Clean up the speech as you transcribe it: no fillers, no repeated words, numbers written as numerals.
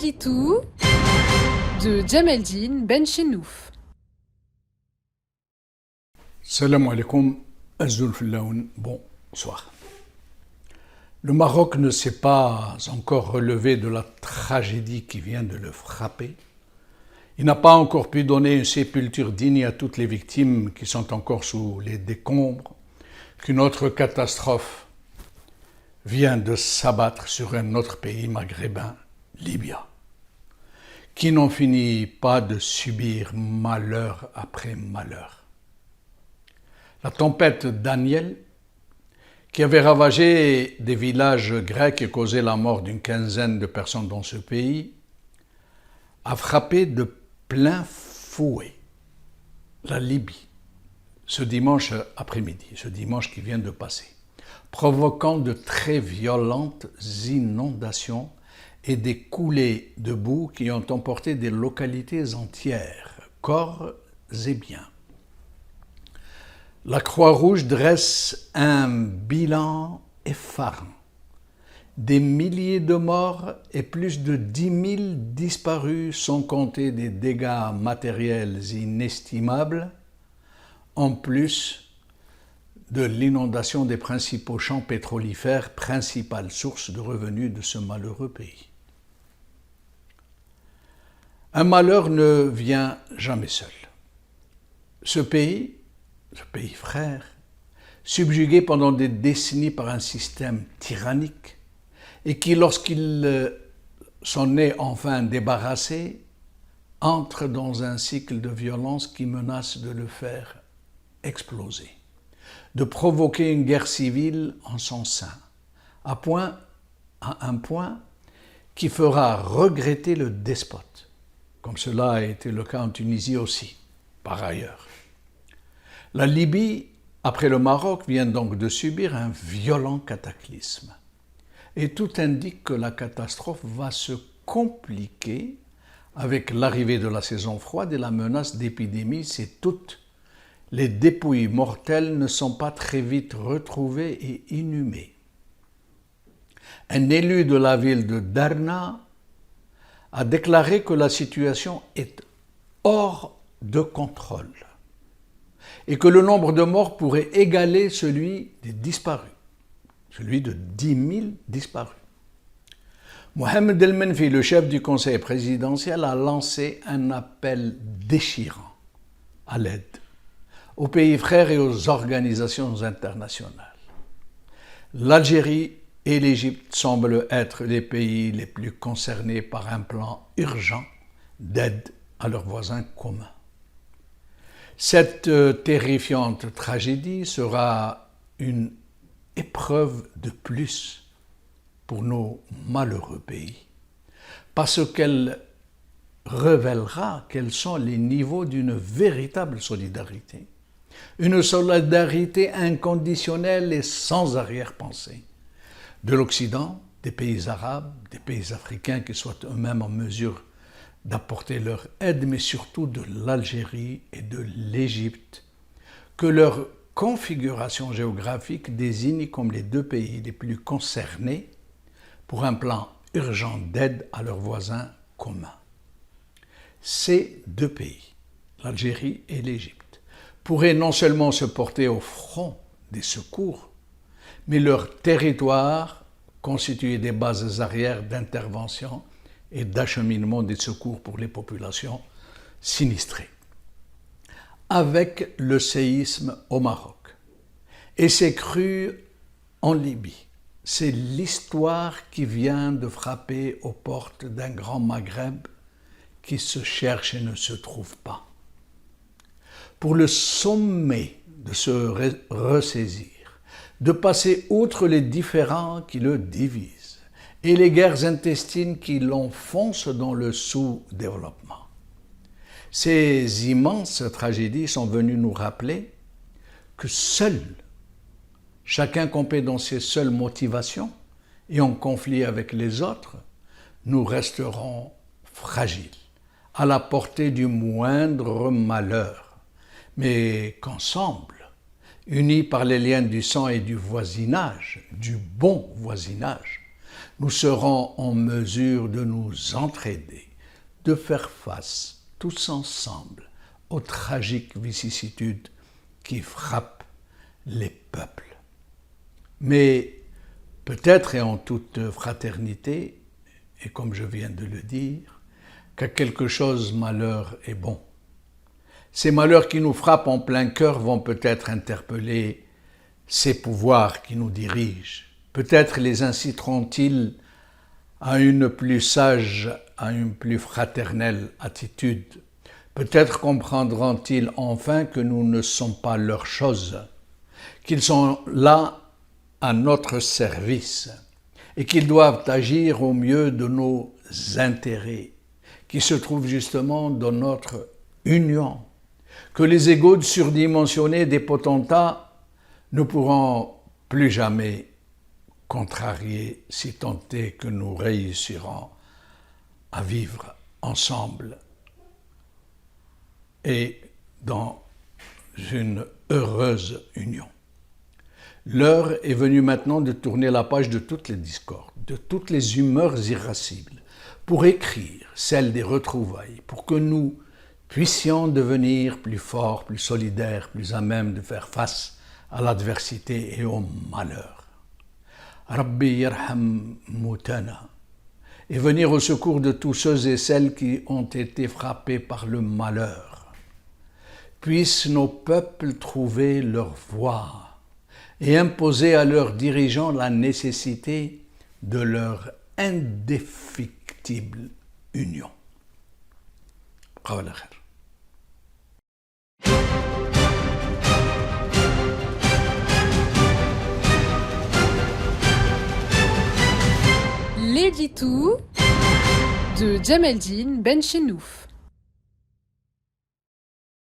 Guitou de Djameldine Benchenouf. Salam alaikum, Azul Fillaoun, bonsoir. Le Maroc ne s'est pas encore relevé de la tragédie qui vient de le frapper. Il n'a pas encore pu donner une sépulture digne à toutes les victimes qui sont encore sous les décombres qu'une autre catastrophe vient de s'abattre sur un autre pays maghrébin, Libya, qui n'en finit pas de subir malheur après malheur. La tempête Daniel, qui avait ravagé des villages grecs et causé la mort d'une quinzaine de personnes dans ce pays, a frappé de plein fouet la Libye ce dimanche après-midi, ce dimanche qui vient de passer, provoquant de très violentes inondations et des coulées de boue qui ont emporté des localités entières, corps et biens. La Croix-Rouge dresse un bilan effarant. Des milliers de morts et plus de 10 000 disparus sans compter des dégâts matériels inestimables, en plus de l'inondation des principaux champs pétrolifères, principale source de revenus de ce malheureux pays. Un malheur ne vient jamais seul. Ce pays frère, subjugué pendant des décennies par un système tyrannique, et qui, lorsqu'il s'en est enfin débarrassé, entre dans un cycle de violence qui menace de le faire exploser, de provoquer une guerre civile en son sein, à un point qui fera regretter le despote, comme cela a été le cas en Tunisie aussi, par ailleurs. La Libye, après le Maroc, vient donc de subir un violent cataclysme. Et tout indique que la catastrophe va se compliquer avec l'arrivée de la saison froide et la menace d'épidémie si toutes les dépouilles mortelles ne sont pas très vite retrouvées et inhumées. Un élu de la ville de Darna a déclaré que la situation est hors de contrôle et que le nombre de morts pourrait égaler celui des disparus, celui de 10 000 disparus. Mohamed El Menfi, le chef du conseil présidentiel, a lancé un appel déchirant à l'aide aux pays frères et aux organisations internationales. L'Algérie et l'Égypte semblent être les pays les plus concernés par un plan urgent d'aide à leurs voisins communs. Cette terrifiante tragédie sera une épreuve de plus pour nos malheureux pays, parce qu'elle révélera quels sont les niveaux d'une véritable solidarité, une solidarité inconditionnelle et sans arrière-pensée, de l'Occident, des pays arabes, des pays africains qui soient eux-mêmes en mesure d'apporter leur aide, mais surtout de l'Algérie et de l'Égypte, que leur configuration géographique désigne comme les deux pays les plus concernés pour un plan urgent d'aide à leurs voisins communs. Ces deux pays, l'Algérie et l'Égypte, pourraient non seulement se porter au front des secours, mais leur territoire constituer des bases arrières d'intervention et d'acheminement des secours pour les populations sinistrées. Avec le séisme au Maroc et ses crues en Libye, c'est l'histoire qui vient de frapper aux portes d'un grand Maghreb qui se cherche et ne se trouve pas. Pour le sommet de se ressaisir, de passer outre les différends qui le divisent et les guerres intestines qui l'enfoncent dans le sous-développement. Ces immenses tragédies sont venues nous rappeler que chacun campé dans ses seules motivations et en conflit avec les autres, nous resterons fragiles, à la portée du moindre malheur, mais qu'ensemble, unis par les liens du sang et du voisinage, du bon voisinage, nous serons en mesure de nous entraider, de faire face tous ensemble aux tragiques vicissitudes qui frappent les peuples. Mais peut-être et en toute fraternité, et comme je viens de le dire, qu'à quelque chose malheur est bon. Ces malheurs qui nous frappent en plein cœur vont peut-être interpeller ces pouvoirs qui nous dirigent. Peut-être les inciteront-ils à une plus sage, à une plus fraternelle attitude. Peut-être comprendront-ils enfin que nous ne sommes pas leur chose, qu'ils sont là à notre service et qu'ils doivent agir au mieux de nos intérêts, qui se trouvent justement dans notre union, que les égos surdimensionnés des potentats ne pourront plus jamais contrarier si tant est que nous réussirons à vivre ensemble et dans une heureuse union. L'heure est venue maintenant de tourner la page de toutes les discordes, de toutes les humeurs irascibles, pour écrire celle des retrouvailles, pour que nous puissions devenir plus forts, plus solidaires, plus à même de faire face à l'adversité et au malheur. Rabbi yarham moutana, et venir au secours de tous ceux et celles qui ont été frappés par le malheur. Puissent nos peuples trouver leur voie et imposer à leurs dirigeants la nécessité de leur indéfectible union. L'édito de Djemeldine Benchenouf.